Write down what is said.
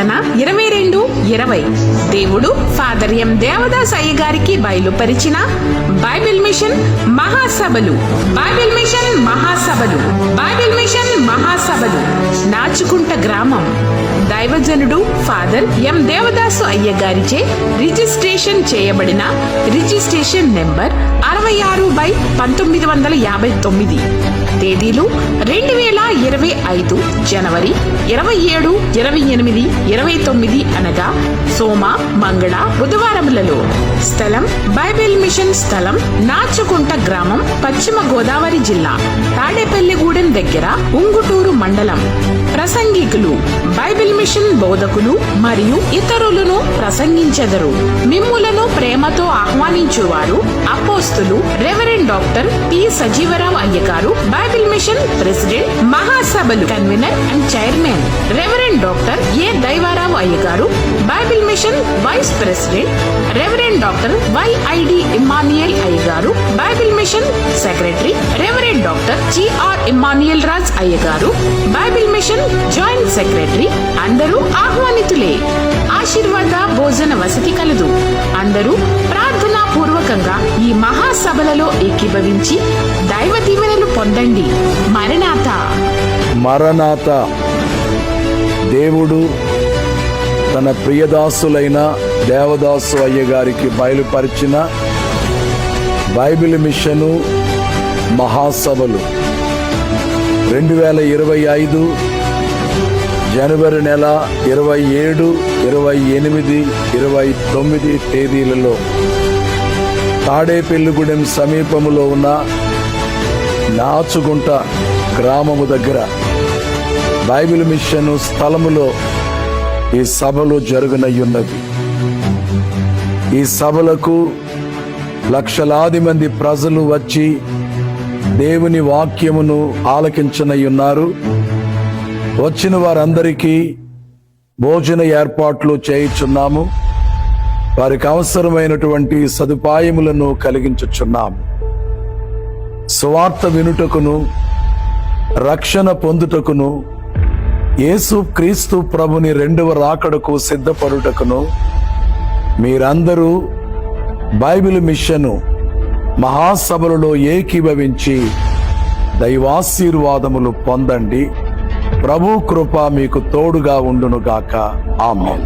ప్రకటన 22:20 దేవుడు ఫాదర్ ఎం దేవదాస్ అయ్య గారికి బయలుపరిచిన బైబిల్ మిషన్ మహాసభలు నాచుకుంట గ్రామం దైవజనుడు ఫాదర్ ఎం దేవదాసు అయ్య గారిచే రిజిస్ట్రేషన్ చేయబడిన రిజిస్ట్రేషన్ నెంబర్ 66/1959. తేదీలు 2025 జనవరి 27, 28, 29 అనగా సోమ, మంగళ, బుధవారములలో. స్థలం బైబిల్ మిషన్ స్థలం నాచుకుంట గ్రామం, పశ్చిమ గోదావరి జిల్లా, తాడేపల్లిగూడెం దగ్గర, ఉంగుటూరు మండలం. ప్రసంగికులు బైబిల్ మిషన్ బోధకులు మరియు ఇతరులను ప్రసంగించెదరు. మిమ్ములను ప్రేమతో ఆహ్వానించువారు అపోస్తులు రెవరెండ్ డాక్టర్ పి సజీవరావు అయ్య గారు, బైబిల్ మిషన్ ప్రెసిడెంట్, మహాసభలు convener and chairman reverend doctor A Daivarao అయ్య గారు, Bible mission vice president reverend doctor YID Emmanuel అయ్య గారు, Bible mission secretary reverend doctor GR Emmanuel Raj అయ్య గారు, బైబిల్ మిషన్ జాయింట్ సెక్రటరీ. అందరూ ఆహ్వానితులే. ఆశీర్వాద భోజన వసతి కలదు. అందరూ ప్రార్థనా పూర్వకంగా ఈ మహాసభలలో ఏకీభవించి దైవ దీవెనలు పొందండి. మరణాత. దేవుడు తన ప్రియదాసులైన దేవదాసు అయ్య గారికి బయలుపరిచిన బైబిల్ మిషను మహాసభలు 2025 జనవరి నెల 27, 28, 29 తేదీలలో తాడేపల్లిగూడెం సమీపములో ఉన్న నాచుగుంట గ్రామము దగ్గర బైబిల్ మిషన్ స్థలములో ఈ సభలు జరుగునయ్యున్నది. ఈ సభలకు లక్షలాది మంది ప్రజలు వచ్చి దేవుని వాక్యమును ఆలకించనయ్యున్నారు. వచ్చిన వారందరికీ భోజన ఏర్పాట్లు చేయుచున్నాము. వారికి అవసరమైనటువంటి సదుపాయములను కలిగించుచున్నాము. సువార్త వినుటకును, రక్షణ పొందుటకును, యేసు క్రీస్తు ప్రభుని రెండవ రాకడకు సిద్ధపడుటకును మీరందరూ బైబిల్ మిషను మహాసభలలో ఏకీభవించి దైవాశీర్వాదములు పొందండి. ప్రభు కృప మీకు తోడుగా ఉండునుగాక. ఆమేన్.